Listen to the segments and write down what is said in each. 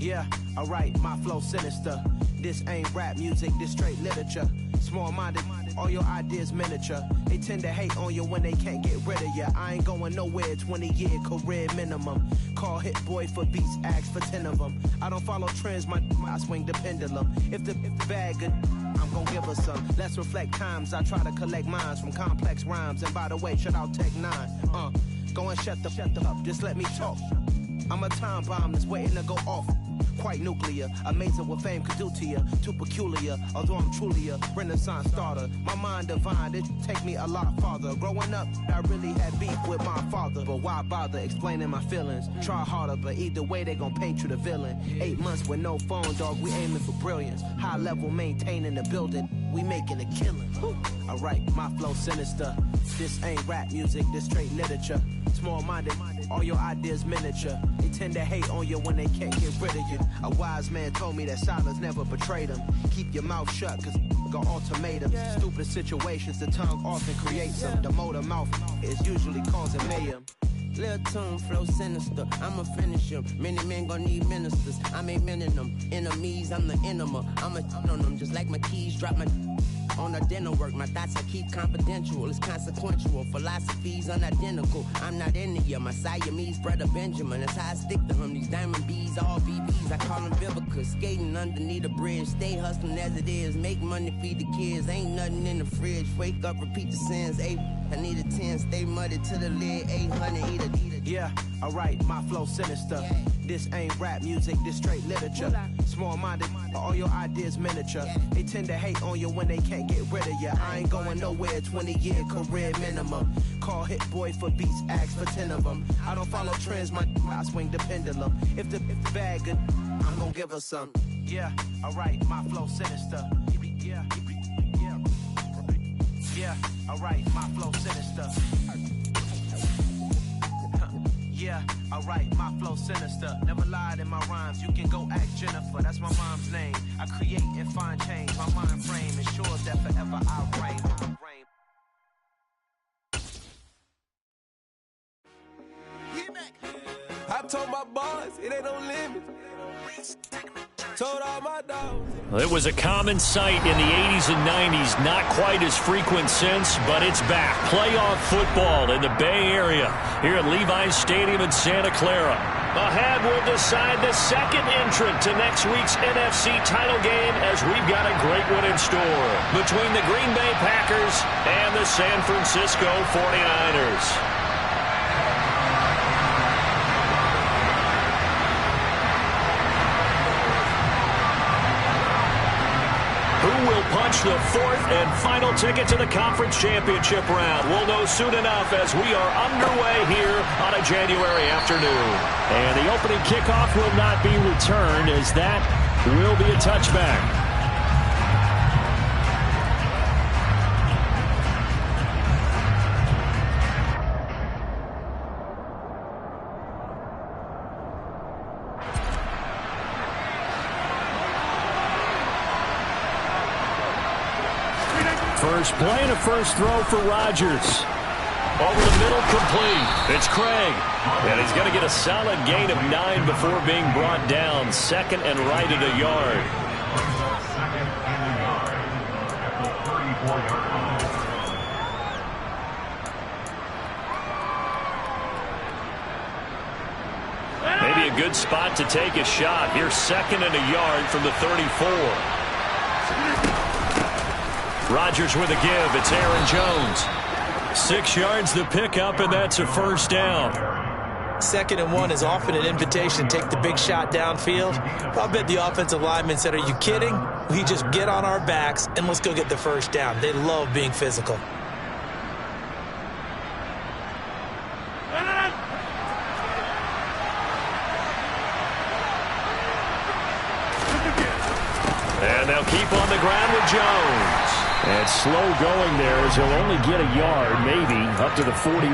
Yeah, alright, my flow sinister. This ain't rap music, this straight literature. Small-minded, all your ideas miniature. They tend to hate on you when they can't get rid of you. I ain't going nowhere, 20-year career minimum. Call Hit Boy for beats, ask for 10 of them. I don't follow trends, I swing the pendulum. If the bag good, I'm gon' give her some. Let's reflect times, I try to collect minds from complex rhymes. And by the way, shout out Tech 9. Go and shut the up, just let me talk. I'm a time bomb that's waiting to go off. Quite nuclear, amazing what fame could do to you. Too peculiar, although I'm truly a renaissance starter. My mind divine, it take me a lot farther. Growing up, I really had beef with my father. But why bother explaining my feelings? Try harder, but either way they gon' paint you the villain. 8 months with no phone, dog, we aiming for brilliance. High level maintaining the building, we making a killing. Alright, my flow sinister. This ain't rap music, this straight literature. Small-minded, all your ideas miniature. They tend to hate on you when they can't get rid of you. A wise man told me that silence never betrayed him. Keep your mouth shut, cause got ultimatums. Stupid situations, the tongue often creates them. The motor mouth is usually causing mayhem. Lil' tune, flow sinister, I'ma finish him. Many men gon' need ministers, I'm aiming them. Enemies, I'm the enema, I'ma on them. Just like my keys, drop my on a dinner work. My thoughts I keep confidential, it's consequential. Philosophies unidentical, I'm not into you. My Siamese brother Benjamin, that's how I stick to him. These diamond bees, all BBs, I call them Vivica. Skating underneath a bridge, stay hustling as it is. Make money, feed the kids, ain't nothing in the fridge. Wake up, repeat the sins, I need a 10, stay muddy to the lid, 800, eat a. Yeah, alright, my flow sinister. This ain't rap music, this straight literature. Small-minded, all your ideas miniature. They tend to hate on you when they can't get rid of you. I ain't going nowhere, 20-year career minimum. Call Hit Boy for beats, ask for 10 of them. I don't follow trends, I swing the pendulum. If the bag good, I'm gon' give her some. Yeah, alright, my flow sinister. Yeah, alright, my flow sinister. Yeah, alright, my flow sinister. Never lied in my rhymes, you can go ask Jennifer. That's my mom's name. I create and find change. My mind frame ensures that forever I reign. I told my boys, it ain't no limit. Told all my dogs. Well, it was a common sight in the 80s and 90s, not quite as frequent since, but it's back. Playoff football in the Bay Area here at Levi's Stadium in Santa Clara. The Have will decide the second entrant to next week's NFC title game, as we've got a great one in store between the Green Bay Packers and the San Francisco 49ers. Who will punch the fourth and final ticket to the conference championship round? We'll know soon enough as we are underway here on a January afternoon. And the opening kickoff will not be returned, as that will be a touchback. First play and a first throw for Rodgers. Over the middle, complete. It's Craig. And he's going to get a solid gain of 9 before being brought down. Second and right at a yard. Maybe a good spot to take a shot. Here's second and a yard from the 34. Rodgers with a give. It's Aaron Jones. 6 yards the pickup, and that's a first down. 2nd and 1 is often an invitation to take the big shot downfield. I'll bet the offensive lineman said, are you kidding? We just get on our backs and let's go get the first down. They love being physical. And they'll keep on the ground with Jones. And slow going there, as he'll only get a yard, maybe, up to the 41.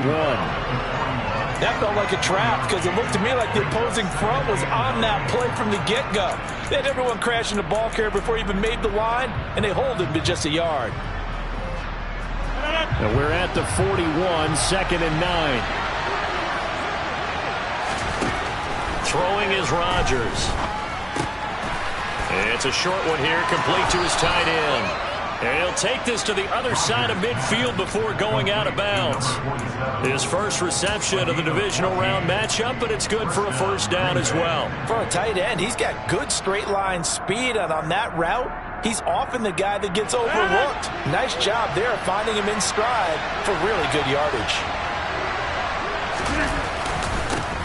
That felt like a trap, because it looked to me like the opposing front was on that play from the get-go. They had everyone crashing the ball carrier before he even made the line, and they hold him to just a yard. And we're at the 41, 2nd and 9. Throwing is Rodgers. It's a short one here, complete to his tight end. And he'll take this to the other side of midfield before going out of bounds. His first reception of the divisional round matchup, but it's good for a first down as well. For a tight end, he's got good straight line speed, and on that route, he's often the guy that gets overlooked. Nice job there finding him in stride for really good yardage.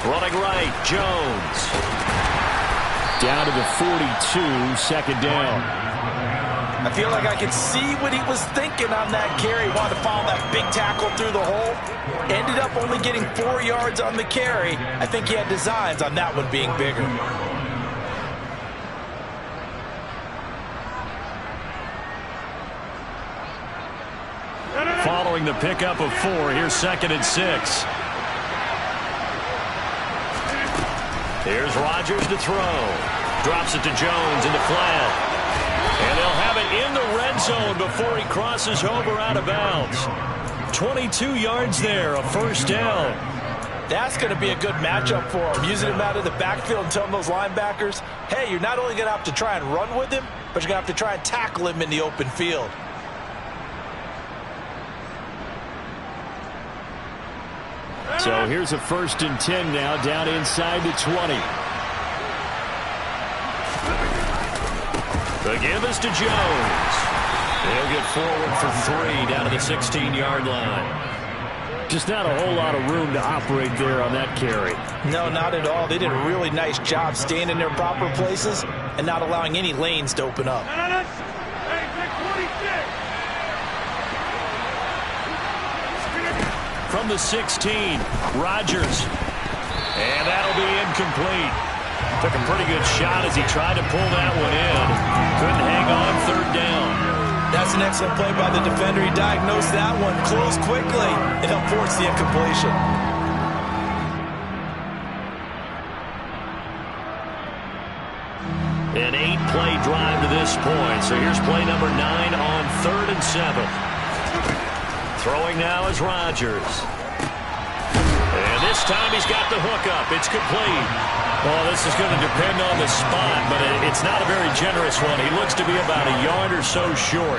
Running right, Jones. Down to the 42, second down. I feel like I could see what he was thinking on that carry. Wanted to follow that big tackle through the hole. Ended up only getting 4 yards on the carry. I think he had designs on that one being bigger. Following the pickup of 4, here's 2nd and 6. Here's Rodgers to throw. Drops it to Jones in the flat. And they'll have it in the red zone before he crosses over out of bounds. 22 yards there, a first down. That's going to be a good matchup for him. Using him out of the backfield and telling those linebackers, hey, you're not only going to have to try and run with him, but you're going to have to try and tackle him in the open field. So here's a 1st and 10 now, down inside the 20. The give is to Jones. He'll get forward for 3 down to the 16-yard line. Just not a whole lot of room to operate there on that carry. No, not at all. They did a really nice job staying in their proper places and not allowing any lanes to open up. From the 16, Rodgers. And that'll be incomplete. Took a pretty good shot as he tried to pull that one in. Couldn't hang on, 3rd down. That's an excellent play by the defender. He diagnosed that one, closed quickly, and helped force the incompletion. An 8-play drive to this point. So here's play number 9 on 3rd and 7. Throwing now is Rodgers. And this time he's got the hook up. It's complete. Well, this is going to depend on the spot, but it's not a very generous one. He looks to be about a yard or so short.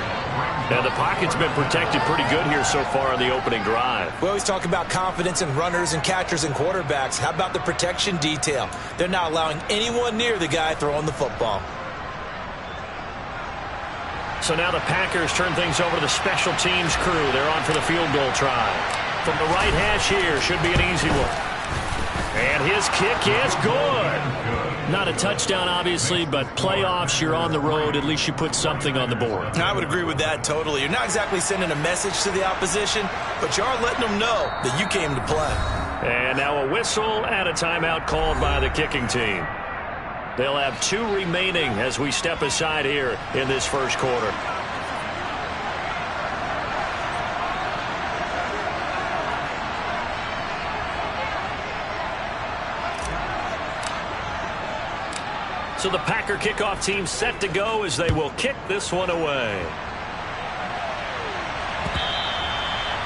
Now, the pocket's been protected pretty good here so far on the opening drive. We always talk about confidence in runners and catchers and quarterbacks. How about the protection detail? They're not allowing anyone near the guy throwing the football. So now the Packers turn things over to the special teams crew. They're on for the field goal try. From the right hash here, should be an easy one. And his kick is good. Not a touchdown, obviously, but playoffs, you're on the road. At least you put something on the board. I would agree with that totally. You're not exactly sending a message to the opposition, but you are letting them know that you came to play. And now a whistle and a timeout called by the kicking team. They'll have 2 remaining as we step aside here in this first quarter. So the Packer kickoff team set to go as they will kick this one away.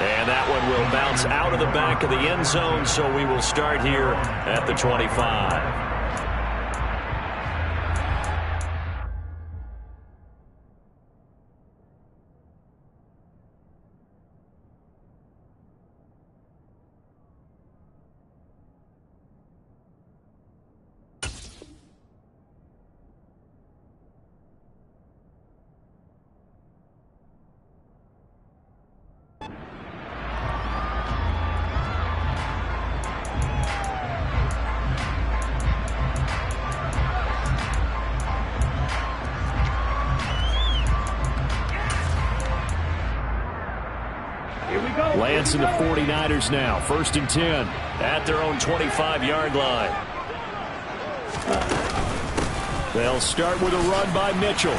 And that one will bounce out of the back of the end zone, so we will start here at the 25. Lance and the 49ers now. 1st and 10. At their own 25-yard line. They'll start with a run by Mitchell.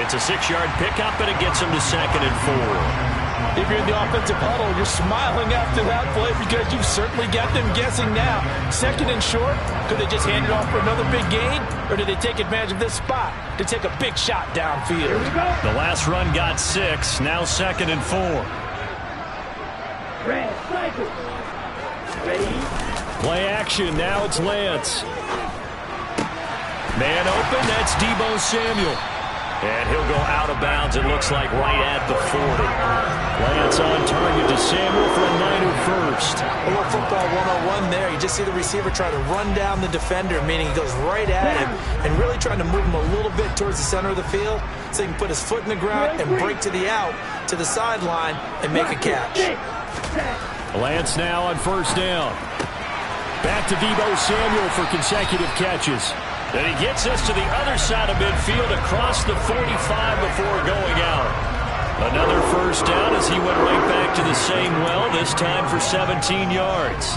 It's a 6-yard pickup, and it gets them to 2nd and 4. If you're in the offensive huddle, you're smiling after that play because you've certainly got them guessing now. 2nd and short, could they just hand it off for another big gain? Or did they take advantage of this spot to take a big shot downfield? The last run got 6, now 2nd and 4. Play action, now it's Lance. Man open, that's Deebo Samuel. And he'll go out of bounds, it looks like, right at the 40. Lance on target to Samuel for a Niner first. A little football 101 there. You just see the receiver try to run down the defender, meaning he goes right at him and really trying to move him a little bit towards the center of the field so he can put his foot in the ground and break to the out, to the sideline, and make a catch. Lance now on first down. Back to Deebo Samuel for consecutive catches. And he gets us to the other side of midfield across the 45 before going out. Another first down as he went right back to the same well, this time for 17 yards.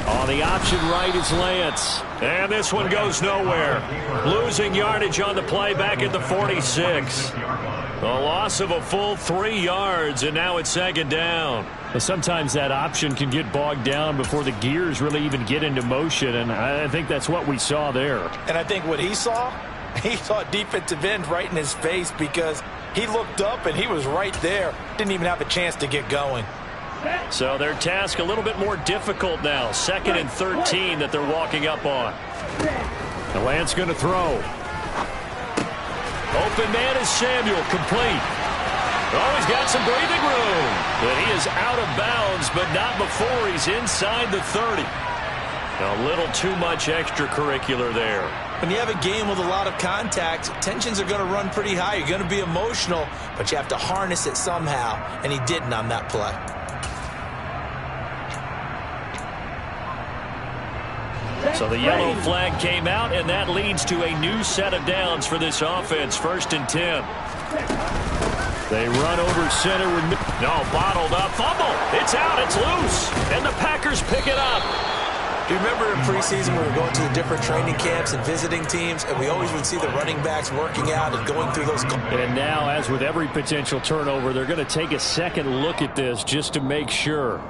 On the option right is Lance. And this one goes nowhere. Losing yardage on the play back at the 46. A loss of a full 3 yards, and now it's second down. But sometimes that option can get bogged down before the gears really even get into motion, and I think that's what we saw there. And I think what he saw defensive end right in his face because he looked up and he was right there. Didn't even have a chance to get going. So their task a little bit more difficult now. 2nd and 13 that they're walking up on. The Lance going to throw. Open man is Samuel, complete. Oh, he's got some breathing room. But he is out of bounds, but not before he's inside the 30. A little too much extracurricular there. When you have a game with a lot of contact, tensions are going to run pretty high. You're going to be emotional, but you have to harness it somehow, and he didn't on that play. So the yellow flag came out, and that leads to a new set of downs for this offense. 1st and 10. They run over center with bottled up. Fumble. It's out. It's loose. And the Packers pick it up. Do you remember in preseason when we were going to the different training camps and visiting teams, and we always would see the running backs working out and going through those. And now, as with every potential turnover, they're going to take a second look at this just to make sure.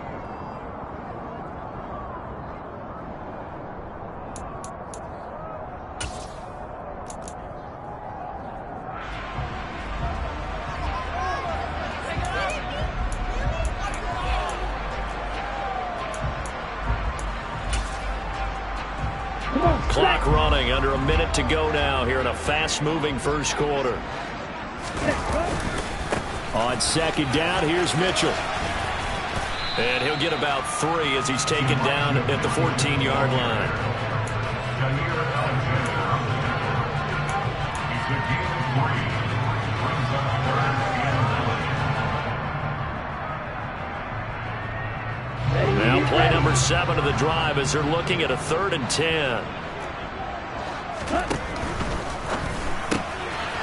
Clock running, under a minute to go now here in a fast-moving first quarter. On 2nd down, here's Mitchell. And he'll get about 3 as he's taken down at the 14-yard line. Now play number 7 of the drive as they're looking at a 3rd and 10.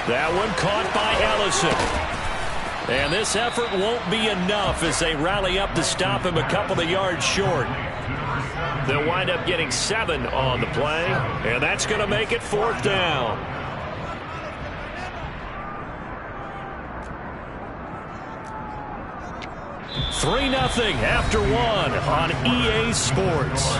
That one caught by Ellison. And this effort won't be enough as they rally up to stop him a couple of yards short. They'll wind up getting 7 on the play, and that's going to make it 4th down. Three 3-0 after 1 on EA Sports.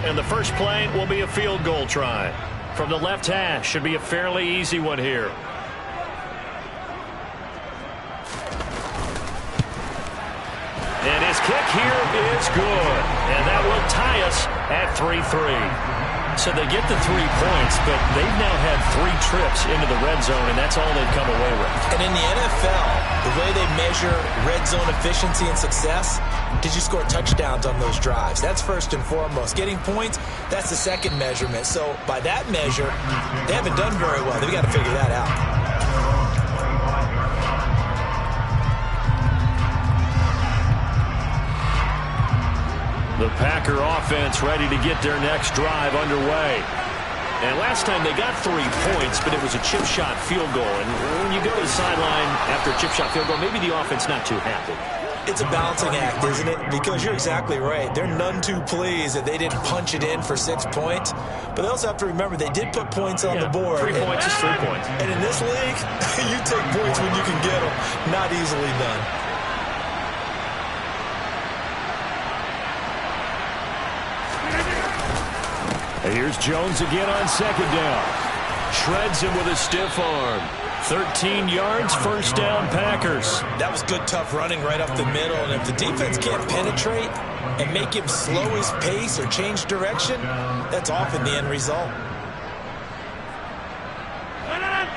And the first play will be a field goal try. From the left hash, should be a fairly easy one here. And his kick here is good. And that will tie us at 3-3. So they get the 3 points, but they've now had 3 trips into the red zone, and that's all they've come away with. And in the NFL, the way they measure red zone efficiency and success, did you score touchdowns on those drives? That's first and foremost. Getting points, that's the second measurement. So by that measure, they haven't done very well. They've got to figure that out. The Packer offense ready to get their next drive underway. And last time they got 3 points, but it was a chip shot field goal. And when you go to the sideline after a chip shot field goal, maybe the offense not too happy. It's a balancing act, isn't it? Because you're exactly right. They're none too pleased that they didn't punch it in for 6 points. But they also have to remember they did put points on the board. 3 points is 3 points. And in this league, you take points when you can get them. Not easily done. Here's Jones again on second down. Shreds him with a stiff arm. 13 yards, first down, Packers. That was good, tough running right up the middle. And if the defense can't penetrate and make him slow his pace or change direction, that's often the end result.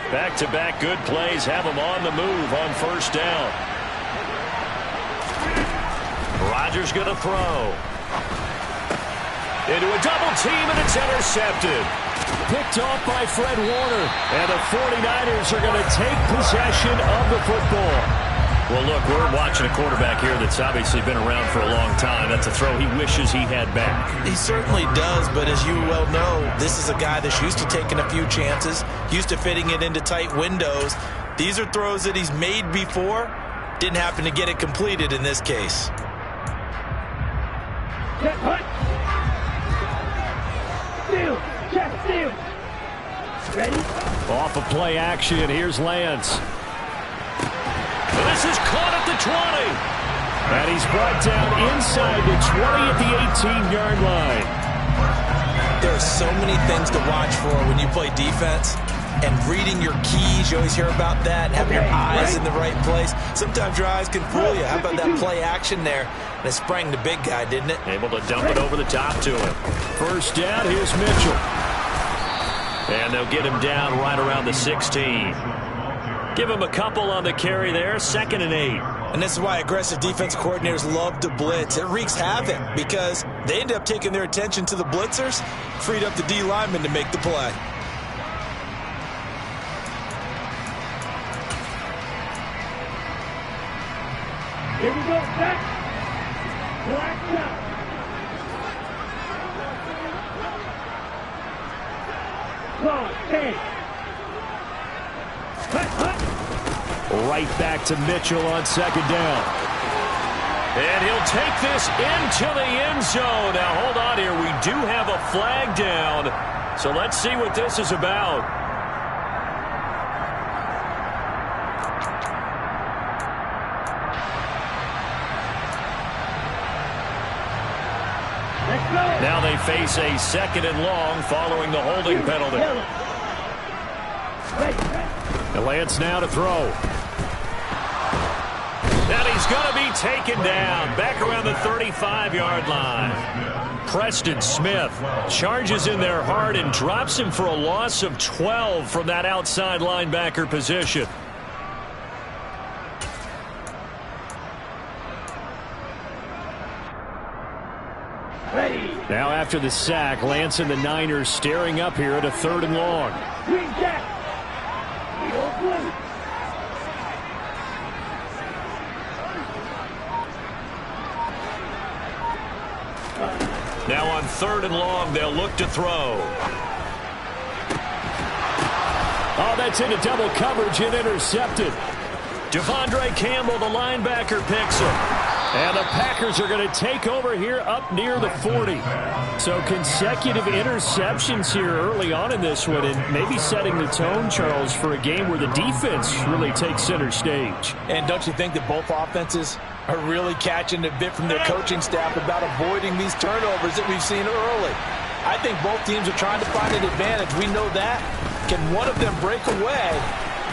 Back-to-back good plays have him on the move on first down. Rodgers going to throw. Into a double team, and it's intercepted. Picked off by Fred Warner. And the 49ers are going to take possession of the football. Well, look, we're watching a quarterback here that's obviously been around for a long time. That's a throw he wishes he had back. He certainly does, but as you well know, this is a guy that's used to taking a few chances, used to fitting it into tight windows. These are throws that he's made before. Didn't happen to get it completed in this case. Ready? Off of play action, here's Lance. This is caught at the 20. And he's brought down inside the 20 at the 18-yard line. There are so many things to watch for when you play defense. And reading your keys, you always hear about that. Having your eyes in the right place. Sometimes your eyes can fool you. How about that play action there? And it sprang the big guy, didn't it? Able to dump it over the top to him. First down, here's Mitchell. And they'll get him down right around the 16. Give him a couple on the carry there, 2nd and 8. And this is why aggressive defense coordinators love to blitz. It wreaks havoc because they end up taking their attention to the blitzers, freed up the D lineman to make the play. Here we go, back. Black out. Right back to Mitchell on 2nd down. And he'll take this into the end zone. Now, hold on here. We do have a flag down. So let's see what this is about. Now they face a 2nd and long following the holding penalty. And Lance now to throw. And he's going to be taken down back around the 35-yard line. Preston Smith charges in there hard and drops him for a loss of 12 from that outside linebacker position. Now after the sack, Lance and the Niners staring up here at a 3rd and long. Now on 3rd and long, they'll look to throw. Oh, that's into double coverage and intercepted. Devondre Campbell, the linebacker, picks him. And the Packers are going to take over here up near the 40. So consecutive interceptions here early on in this one, and maybe setting the tone, Charles, for a game where the defense really takes center stage. And don't you think that both offenses are really catching a bit from their coaching staff about avoiding these turnovers that we've seen early? I think both teams are trying to find an advantage. We know that. Can one of them break away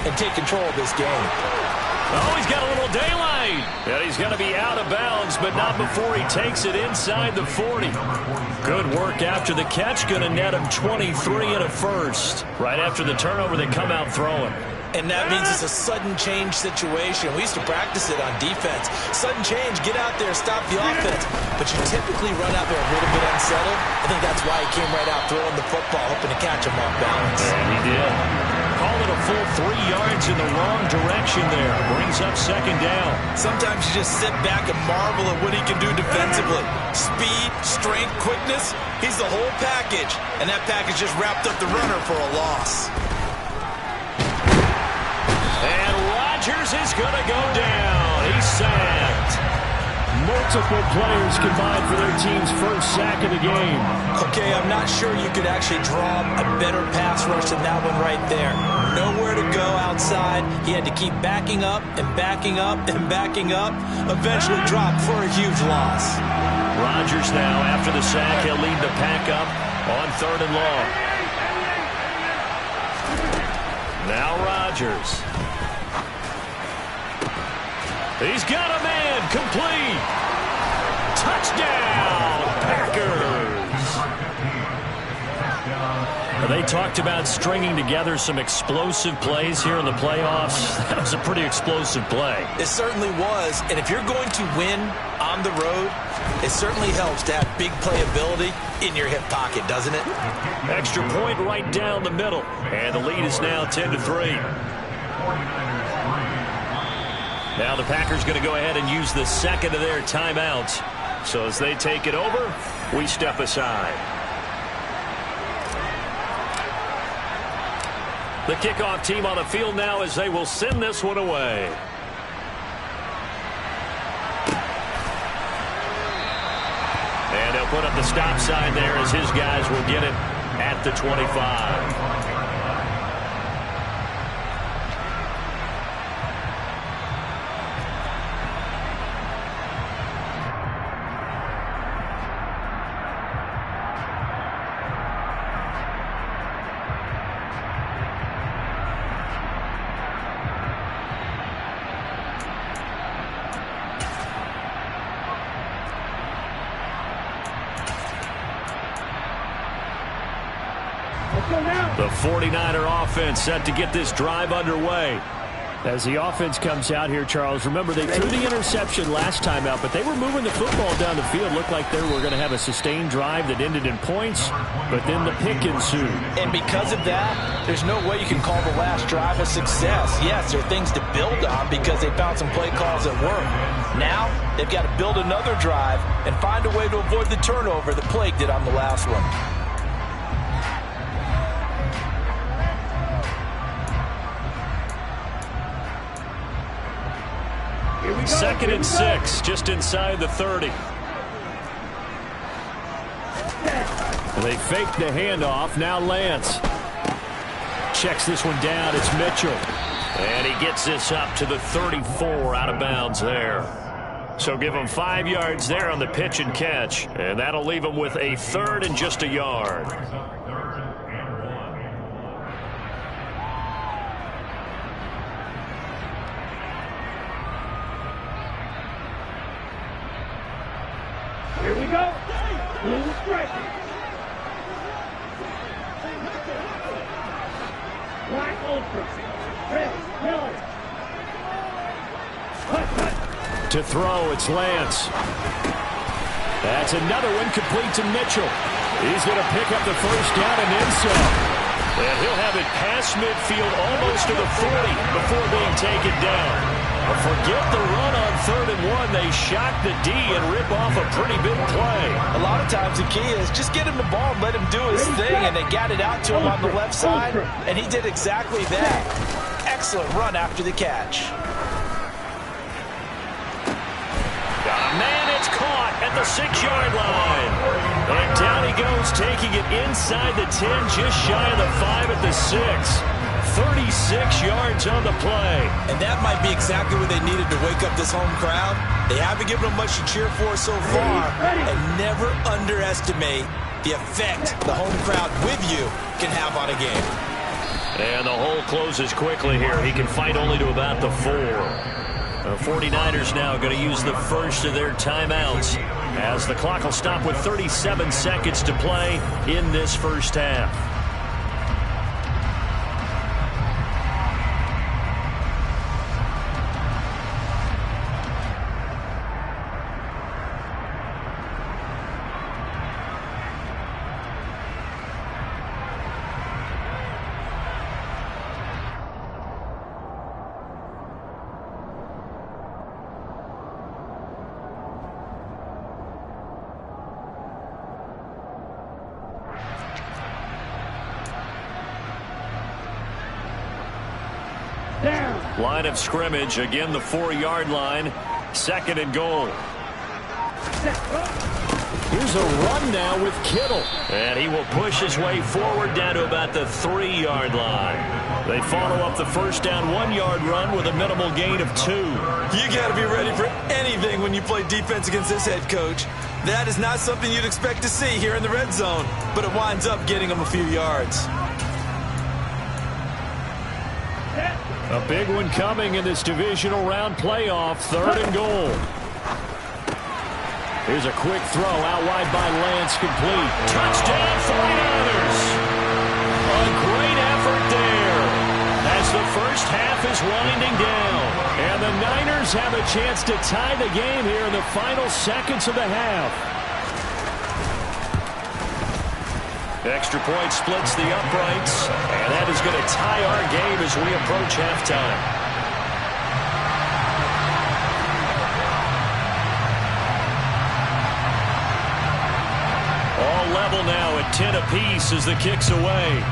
and take control of this game? Oh, he's got a little daylight. And he's going to be out of bounds, but not before he takes it inside the 40. Good work after the catch. Going to net him 23 and a first. Right after the turnover, they come out throwing. And that means it's a sudden change situation. We used to practice it on defense. Sudden change, get out there, stop the offense. But you typically run out there a little bit unsettled. I think that's why he came right out throwing the football, hoping to catch him off balance. And he did. Call it a full 3 yards in the wrong direction there. Brings up 2nd down. Sometimes you just sit back and marvel at what he can do defensively. Speed, strength, quickness. He's the whole package. And that package just wrapped up the runner for a loss. And Rodgers is going to go down. He's sacked. multiple players combined for their team's first sack of the game. Okay, I'm not sure you could actually draw a better pass rush than that one right there. Nowhere to go outside. He had to keep backing up and backing up and backing up. Eventually dropped for a huge loss. Rodgers now, after the sack, he'll lead the pack up on 3rd and long. Now Rodgers. He's got a man, complete. Touchdown, Packers. They talked about stringing together some explosive plays here in the playoffs. That was a pretty explosive play. It certainly was, and if you're going to win on the road, it certainly helps to have big playability in your hip pocket, doesn't it? Extra point right down the middle, and the lead is now 10-3. Now the Packers going to go ahead and use the second of their timeouts. So as they take it over, we step aside. The kickoff team on the field now as they will send this one away. And they'll put up the stop sign there as his guys will get it at the 25. The 49er offense set to get this drive underway. As the offense comes out here, Charles, remember they threw the interception last time out, but they were moving the football down the field. Looked like they were going to have a sustained drive that ended in points, but then the pick ensued. And because of that, there's no way you can call the last drive a success. Yes, there are things to build on because they found some play calls that work. Now, they've got to build another drive and find a way to avoid the turnover that Plague did on the last one. Second and 6, just inside the 30. They fake the handoff. Now Lance checks this one down. It's Mitchell. And he gets this up to the 34 out of bounds there. So give him 5 yards there on the pitch and catch. And that'll leave him with a 3rd and just a yard. Here we go. Blue striking. Black ultra. Red, yellow. To throw, it's Lance. That's another one complete to Mitchell. He's going to pick up the first down and then some. And he'll have it past midfield almost to the 40 before being taken down. But forget the run on 3rd and 1. They shock the D and rip off a pretty big play. A lot of times the key is just get him the ball and let him do his thing, and they got it out to him on the left side, and he did exactly that. Excellent run after the catch. Got a man, it's caught at the 6-yard line. And down he goes, taking it inside the 10, just shy of the 5 at the 6. 36 yards on the play. And that might be exactly what they needed to wake up this home crowd. They haven't given them much to cheer for so far. And never underestimate the effect the home crowd with you can have on a game. And the hole closes quickly here. He can fight only to about the 4. The 49ers now going to use the first of their timeouts as the clock will stop with 37 seconds to play in this first half. Line of scrimmage, again the 4-yard line, 2nd and goal. Here's a run now with Kittle. And he will push his way forward down to about the 3-yard line. They follow up the first down 1-yard run with a minimal gain of 2. You got to be ready for anything when you play defense against this head coach. That is not something you'd expect to see here in the red zone, but it winds up getting him a few yards. A big one coming in this divisional round playoff, 3rd and goal. Here's a quick throw out wide by Lance, complete. Touchdown 49ers. A great effort there as the first half is winding down. And the Niners have a chance to tie the game here in the final seconds of the half. Extra point splits the uprights, and that is going to tie our game as we approach halftime. All level now at 10 apiece as the kick's away.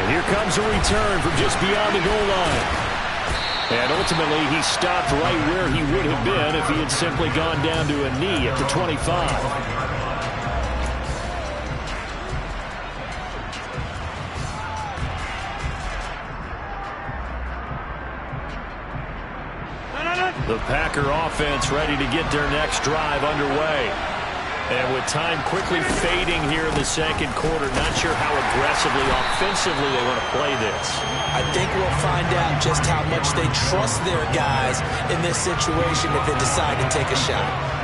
And here comes a return from just beyond the goal line. And ultimately, he stopped right where he would have been if he had simply gone down to a knee at the 25. The Packer offense ready to get their next drive underway. And with time quickly fading here in the second quarter, not sure how aggressively, offensively they want to play this. I think we'll find out just how much they trust their guys in this situation if they decide to take a shot.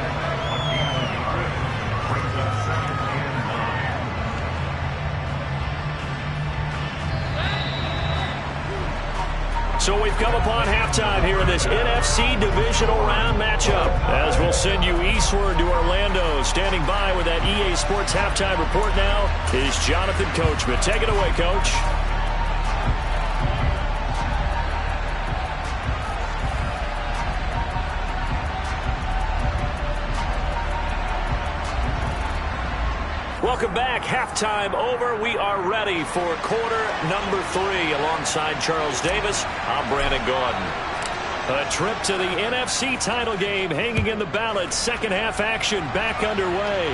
So we've come upon halftime here in this NFC divisional round matchup. As we'll send you eastward to Orlando. Standing by with that EA Sports halftime report now is Jonathan Coachman. Take it away, Coach. Welcome back. Halftime over. We are ready for quarter number 3 alongside Charles Davis. I'm Brandon Gaudin. A trip to the NFC title game hanging in the balance. Second half action back underway.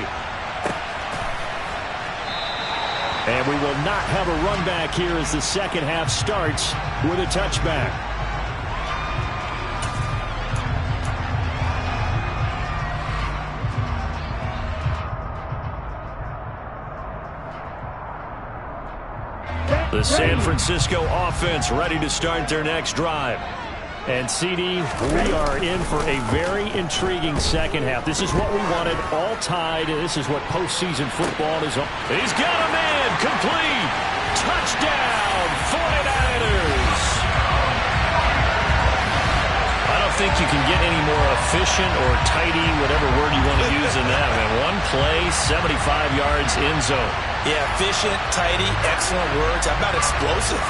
And we will not have a run back here as the second half starts with a touchback. The San Francisco offense ready to start their next drive. And, CD, we are in for a very intriguing second half. This is what we wanted, all tied, and this is what postseason football is all. He's got a man, complete. Touchdown, 49ers. I don't think you can get any more efficient or tidy, whatever word you want to use in that. Man, one play, 75 yards in zone. Yeah, efficient, tidy, excellent words. How about explosive?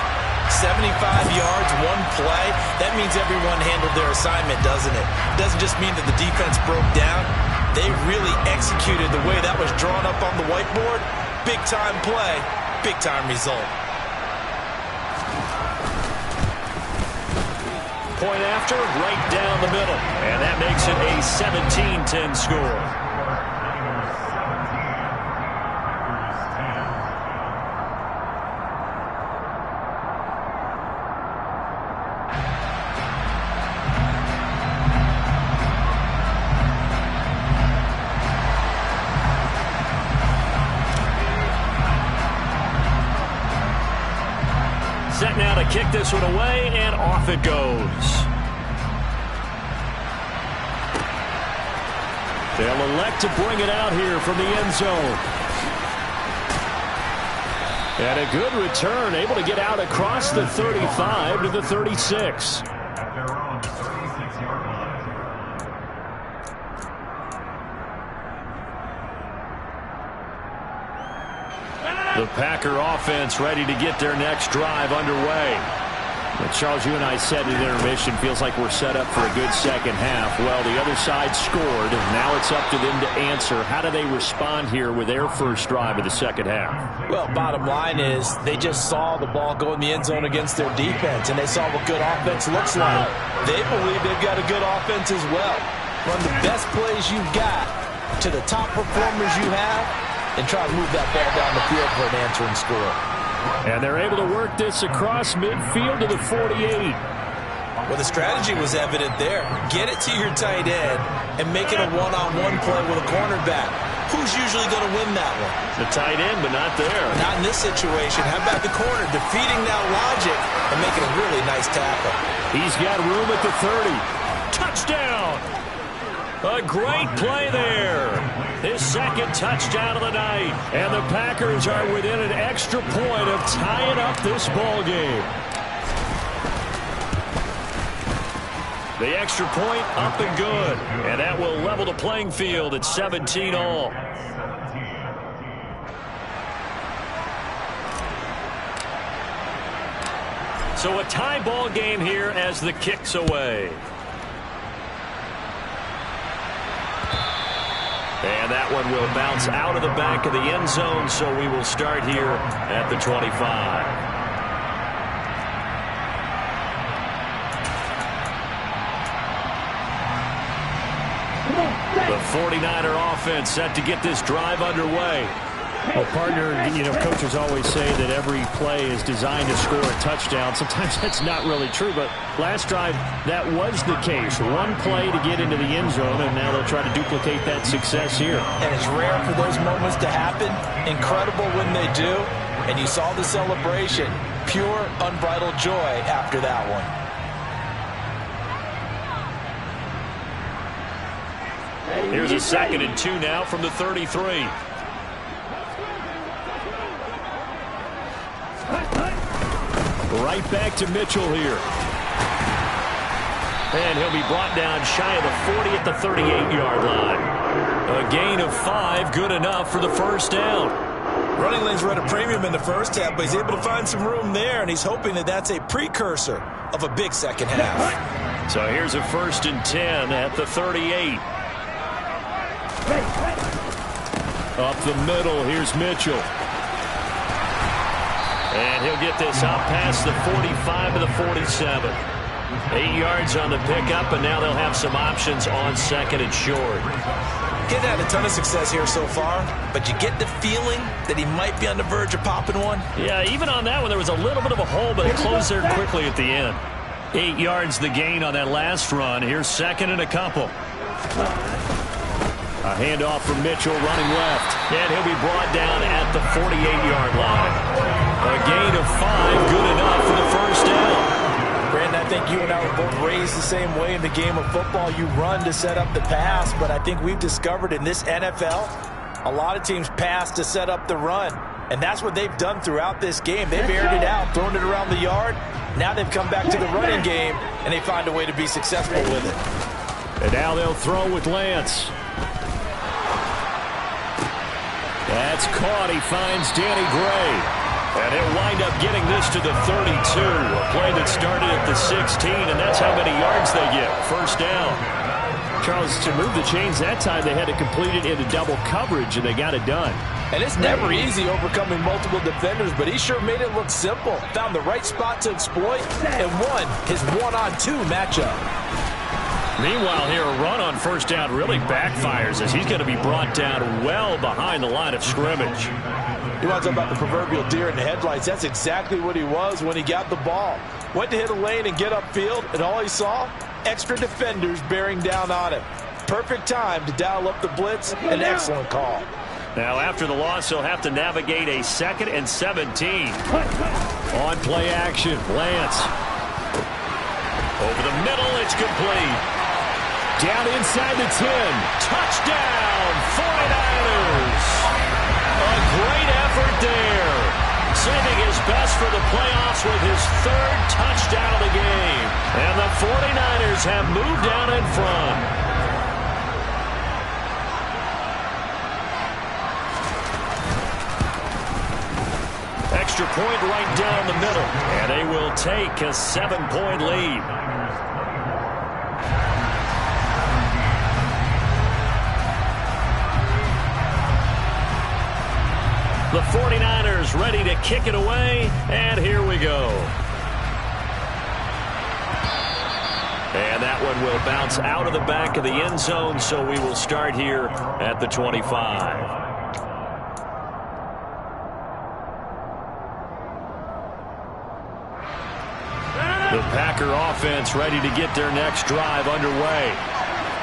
75 yards, one play. That means everyone handled their assignment, doesn't it? Doesn't just mean that the defense broke down. They really executed the way that was drawn up on the whiteboard. Big-time play, big-time result. Point after, right down the middle. And that makes it a 17-10 score. Set now to kick this one away, and off it goes. They'll elect to bring it out here from the end zone. And a good return, able to get out across the 35 to the 36. The Packer offense ready to get their next drive underway. Charles, you and I said in intermission, feels like we're set up for a good second half. Well, the other side scored, and now it's up to them to answer. How do they respond here with their first drive of the second half? Well, bottom line is they just saw the ball go in the end zone against their defense, and they saw what good offense looks like. They believe they've got a good offense as well. Run the best plays you've got to the top performers you have, and try to move that ball down the field for an answering score. And they're able to work this across midfield to the 48. Well, the strategy was evident there. Get it to your tight end and make it a one-on-one play with a cornerback. Who's usually going to win that one? The tight end, but not there. Not in this situation. How about the corner defeating that logic and making a really nice tackle? He's got room at the 30. Touchdown! A great play there. His second touchdown of the night. And the Packers are within an extra point of tying up this ball game. The extra point up and good. And that will level the playing field at 17 all. So a tie ball game here as the kick's away. And that one will bounce out of the back of the end zone, so we will start here at the 25. The 49er offense set to get this drive underway. Well, partner, you know, coaches always say that every play is designed to score a touchdown. Sometimes that's not really true, but last drive, that was the case. One play to get into the end zone, and now they'll try to duplicate that success here. And it's rare for those moments to happen. Incredible when they do. And you saw the celebration. Pure, unbridled joy after that one. Here's a 2nd and 2 now from the 33. Right back to Mitchell here. And he'll be brought down shy of the 40 at the 38-yard line. A gain of 5, good enough for the first down. Running lanes were at a premium in the first half, but he's able to find some room there, and he's hoping that that's a precursor of a big second half. So here's a 1st and 10 at the 38. Up the middle, here's Mitchell. And he'll get this up past the 45 to the 47. 8 yards on the pickup, and now they'll have some options on 2nd and short. He's had a ton of success here so far, but you get the feeling that he might be on the verge of popping one. Yeah, even on that one, there was a little bit of a hole, but it closed there quickly at the end. 8 yards the gain on that last run. Here's 2nd and a couple. A handoff from Mitchell running left. And he'll be brought down at the 48-yard line. A gain of 5, good enough for the first down. Brandon, I think you and I were both raised the same way in the game of football. You run to set up the pass, but I think we've discovered in this NFL, a lot of teams pass to set up the run. And that's what they've done throughout this game. They've aired it out, thrown it around the yard. Now they've come back to the running game, and they find a way to be successful with it. And now they'll throw with Lance. That's caught. He finds Danny Gray. And he'll wind up getting this to the 32. A play that started at the 16, and that's how many yards they get. First down. Charles, to move the chains that time, they had to complete it into double coverage, and they got it done. And it's never easy overcoming multiple defenders, but he sure made it look simple. Found the right spot to exploit and won his one-on-two matchup. Meanwhile, here, a run on first down really backfires as he's going to be brought down well behind the line of scrimmage. You want to talk about the proverbial deer in the headlights? That's exactly what he was when he got the ball. Went to hit a lane and get upfield, and all he saw, extra defenders bearing down on him. Perfect time to dial up the blitz. An excellent call. Now, after the loss, he'll have to navigate a 2nd and 17. On play action, Lance. Over the middle, it's complete. Down inside the 10. Touchdown, 49ers. A great effort there. Saving his best for the playoffs with his 3rd touchdown of the game. And the 49ers have moved down in front. extra point right down the middle. And they will take a 7-point lead. The 49ers ready to kick it away, and here we go. And that one will bounce out of the back of the end zone, so we will start here at the 25. The Packer offense ready to get their next drive underway.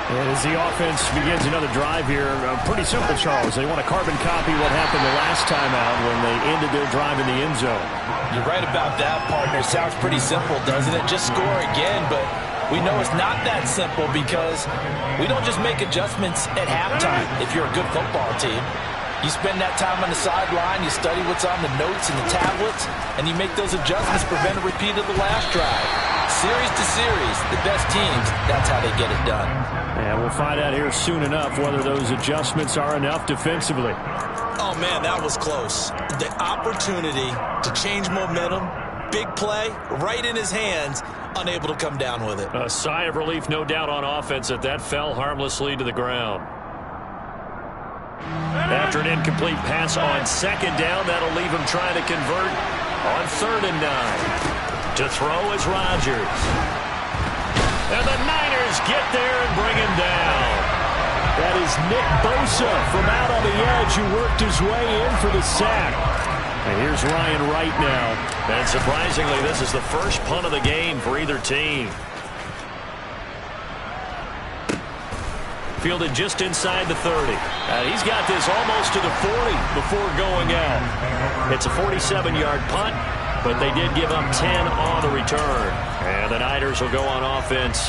And as the offense begins another drive here, pretty simple, Charles. They want to carbon copy what happened the last time out when they ended their drive in the end zone. You're right about that, partner. Sounds pretty simple, doesn't it? Just score again, but we know it's not that simple because we don't just make adjustments at halftime if you're a good football team. You spend that time on the sideline, you study what's on the notes and the tablets, and you make those adjustments, prevent a repeat of the last drive. Series to series, the best teams, that's how they get it done. And we'll find out here soon enough whether those adjustments are enough defensively. Oh, man, that was close. The opportunity to change momentum, big play, right in his hands, unable to come down with it. A sigh of relief, no doubt, on offense that fell harmlessly to the ground. After an incomplete pass on second down, that'll leave him trying to convert on 3rd and 9. To throw is Rodgers. And the Niners get there and bring him down. That is Nick Bosa from out on the edge who worked his way in for the sack. And here's Ryan Wright now. And surprisingly, this is the first punt of the game for either team. Fielded just inside the 30. He's got this almost to the 40 before going out. It's a 47-yard punt, but they did give up 10 on the return. And the Niners will go on offense,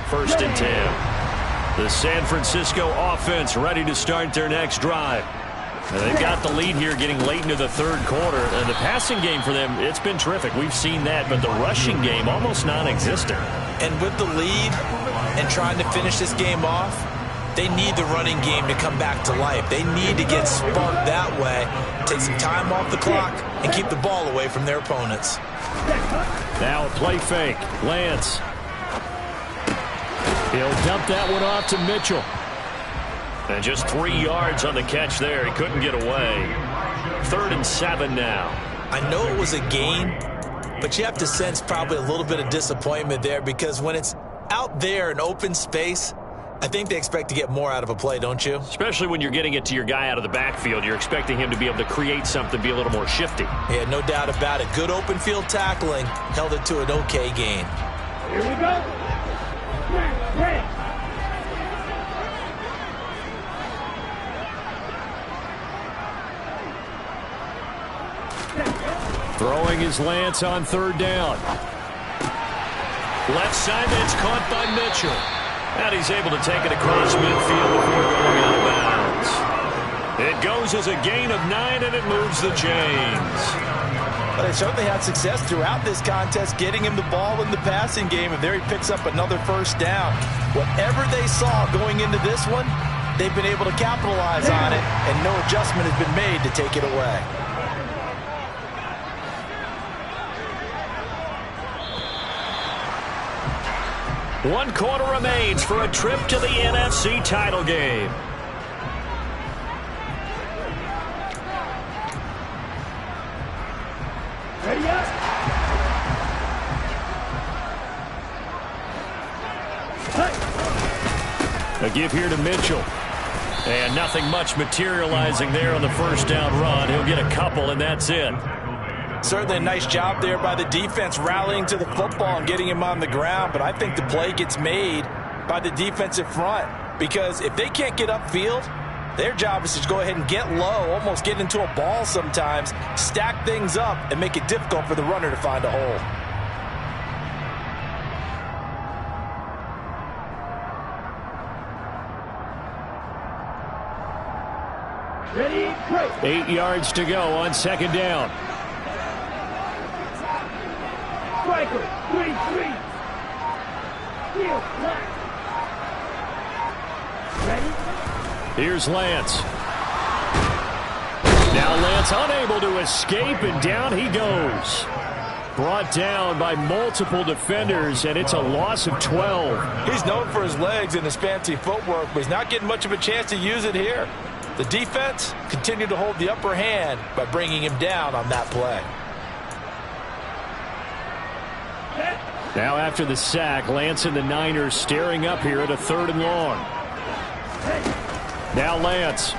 1st and 10. The San Francisco offense ready to start their next drive. And they've got the lead here getting late into the 3rd quarter. And the passing game for them, it's been terrific. We've seen that, but the rushing game almost non-existent. And with the lead and trying to finish this game off, they need the running game to come back to life. They need to get sparked that way, take some time off the clock, and keep the ball away from their opponents. Now a play fake. Lance. He'll dump that one off to Mitchell. And just 3 yards on the catch there. He couldn't get away. 3rd and 7 now. I know it was a gain, but you have to sense probably a little bit of disappointment there because when it's out there in open space, I think they expect to get more out of a play, don't you? Especially when you're getting it to your guy out of the backfield. You're expecting him to be able to create something, be a little more shifty. Yeah, no doubt about it. Good open field tackling held it to an okay gain. Here we go. Ready. Throwing his Lance on 3rd down. Left side, it's caught by Mitchell. And he's able to take it across midfield before going out of bounds. It goes as a gain of 9, and it moves the chains. But they certainly had success throughout this contest, getting him the ball in the passing game, and there he picks up another 1st down. Whatever they saw going into this one, they've been able to capitalize on it, and no adjustment has been made to take it away. One quarter remains for a trip to the NFC title game. Ready up. A give here to Mitchell. And nothing much materializing there on the 1st down run. He'll get a couple, and that's it. Certainly a nice job there by the defense rallying to the football and getting him on the ground, but I think the play gets made by the defensive front because if they can't get upfield, their job is to go ahead and get low, almost get into a ball sometimes, stack things up, and make it difficult for the runner to find a hole. Ready, break. 8 yards to go on 2nd down. Striker, 3-3. Field, black. Ready? Here's Lance. Now Lance unable to escape, and down he goes. Brought down by multiple defenders, and it's a loss of 12. He's known for his legs and his fancy footwork, but he's not getting much of a chance to use it here. The defense continued to hold the upper hand by bringing him down on that play. Now after the sack, Lance and the Niners staring up here at a 3rd and long. Now Lance.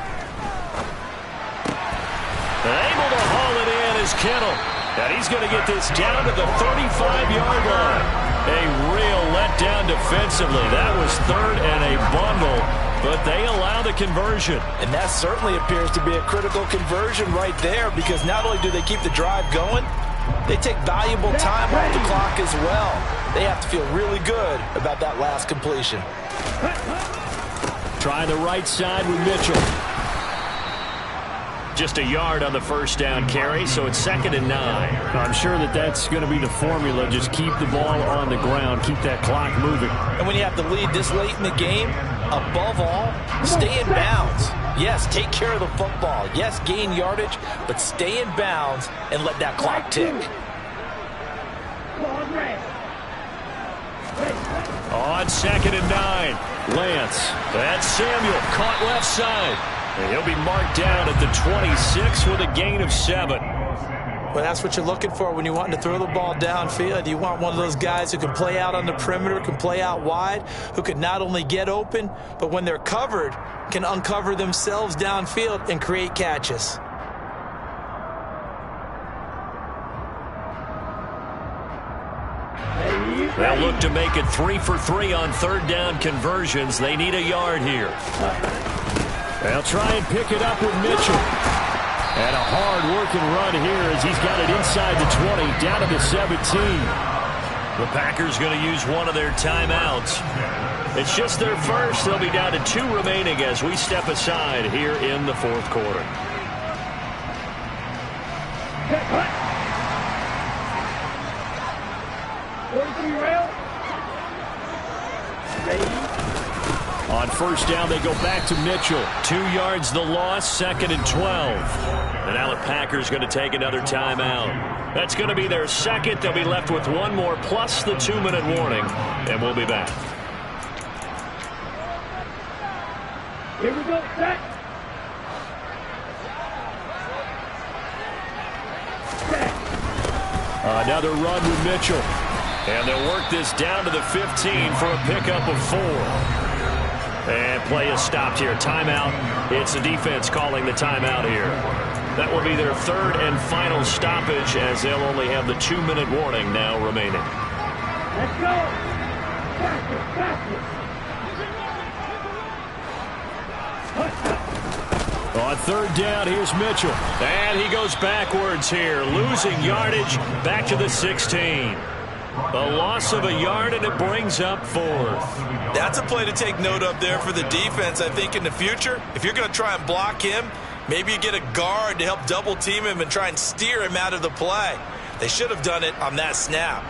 Able to haul it in is Kittle. And he's going to get this down to the 35-yard line. A real letdown defensively. That was 3rd and a bundle, but they allow the conversion. And that certainly appears to be a critical conversion right there, because not only do they keep the drive going, they take valuable time off the clock as well. They have to feel really good about that last completion. Try the right side with Mitchell. Just a yard on the first down carry, so it's 2nd and 9. I'm sure that's going to be the formula. Just keep the ball on the ground, keep that clock moving. And when you have the lead this late in the game, above all, stay in bounds. Yes, take care of the football. Yes, gain yardage, but stay in bounds and let that clock tick. On 2nd and 9, Lance. That's Samuel, caught left side. And he'll be marked down at the 26 with a gain of 7. Well, that's what you're looking for when you want to throw the ball downfield. You want one of those guys who can play out on the perimeter, can play out wide, who can not only get open, but when they're covered, can uncover themselves downfield and create catches. They'll look to make it 3 for 3 on 3rd down conversions. They need a yard here. They'll try and pick it up with Mitchell. And a hard-working run here as he's got it inside the 20, down to the 17. The Packers going to use one of their timeouts. It's just their first. They'll be down to 2 remaining as we step aside here in the 4th quarter. On 1st down, they go back to Mitchell. 2 yards the loss, 2nd and 12. And now the Packers going to take another timeout. That's going to be their 2nd. They'll be left with 1 more plus the 2-minute warning. And we'll be back. Here we go, set. Another run with Mitchell. And they'll work this down to the 15 for a pickup of 4. And play is stopped here. Timeout. It's the defense calling the timeout here. That will be their 3rd and final stoppage as they'll only have the 2-minute warning now remaining. Let's go. Faster. On 3rd down, here's Mitchell. And he goes backwards here, losing yardage back to the 16. A loss of a yard, and it brings up 4th. That's a play to take note of there for the defense. I think in the future, if you're going to try and block him, maybe you get a guard to help double team him and try and steer him out of the play. They should have done it on that snap.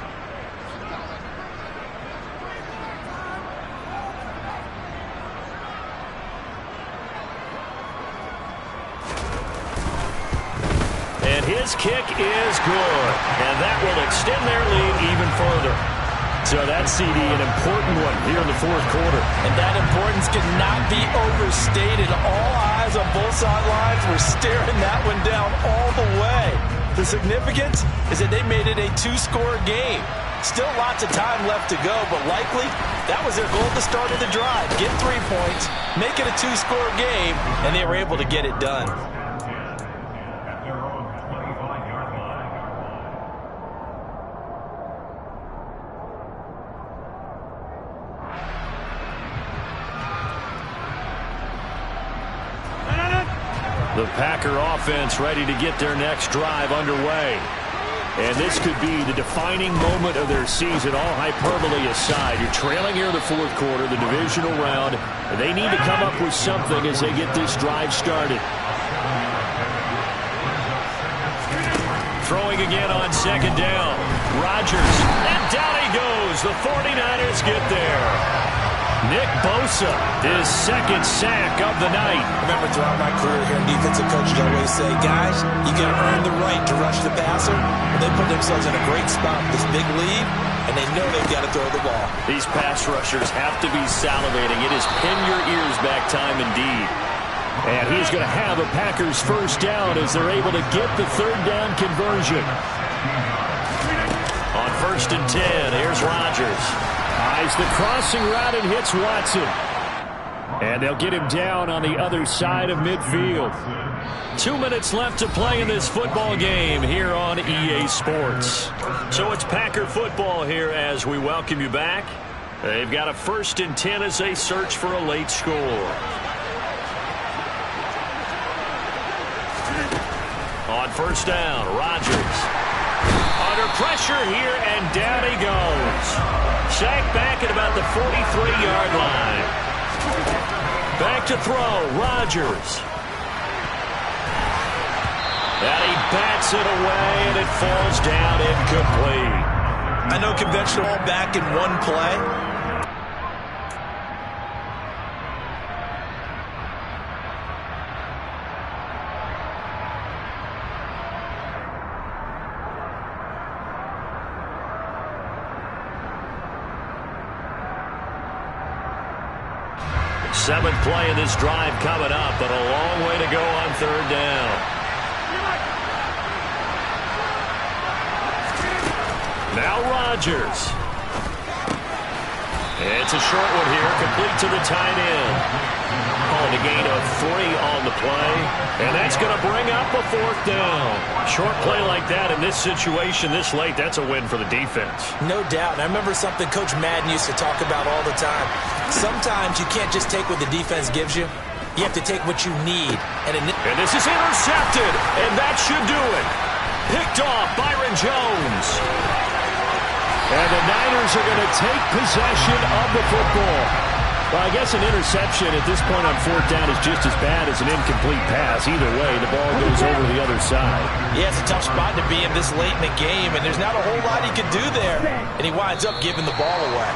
And his kick is good. And that will extend their lead even further. So that CD, an important one here in the 4th quarter. And that importance cannot be overstated. All eyes on both sidelines were staring that one down all the way. The significance is that they made it a 2-score game. Still lots of time left to go, but likely that was their goal at the start of the drive. Get 3 points, make it a 2-score game, and they were able to get it done. The Packer offense ready to get their next drive underway. And this could be the defining moment of their season, all hyperbole aside. You're trailing here in the 4th quarter, the divisional round. And they need to come up with something as they get this drive started. Throwing again on 2nd down. Rodgers. And down he goes. The 49ers get there. Nick Bosa, his second sack of the night. I remember throughout my career here in defensive coaches always say, guys, you got to earn the right to rush the passer. And they put themselves in a great spot with this big lead, and they know they've got to throw the ball. These pass rushers have to be salivating. It is pin your ears back time indeed. And he's going to have a Packers first down as they're able to get the third down conversion. On 1st and 10, here's Rodgers. Eyes the crossing route and hits Watson. And they'll get him down on the other side of midfield. 2 minutes left to play in this football game here on EA Sports. So it's Packer football here as we welcome you back. They've got a 1st and 10 as they search for a late score. On 1st down, Rodgers. Under pressure here, and down he goes. Sacked back at about the 43-yard line. Back to throw, Rodgers. And he bats it away, and it falls down incomplete. I know conventional back in one play. Seventh play of this drive coming up, but a long way to go on 3rd down. Now Rodgers. It's a short one here, complete to the tight end. Calling a gain of 3 on the play, and that's going to bring up a 4th down. Short play like that in this situation this late, that's a win for the defense. No doubt. And I remember something Coach Madden used to talk about all the time. Sometimes you can't just take what the defense gives you. You have to take what you need. And this is intercepted, and that should do it. Picked off Byron Jones. And the Niners are going to take possession of the football. Well, I guess an interception at this point on 4th down is just as bad as an incomplete pass. Either way, the ball goes over the other side. Yeah, it's a tough spot to be in this late in the game, and there's not a whole lot he can do there. And he winds up giving the ball away.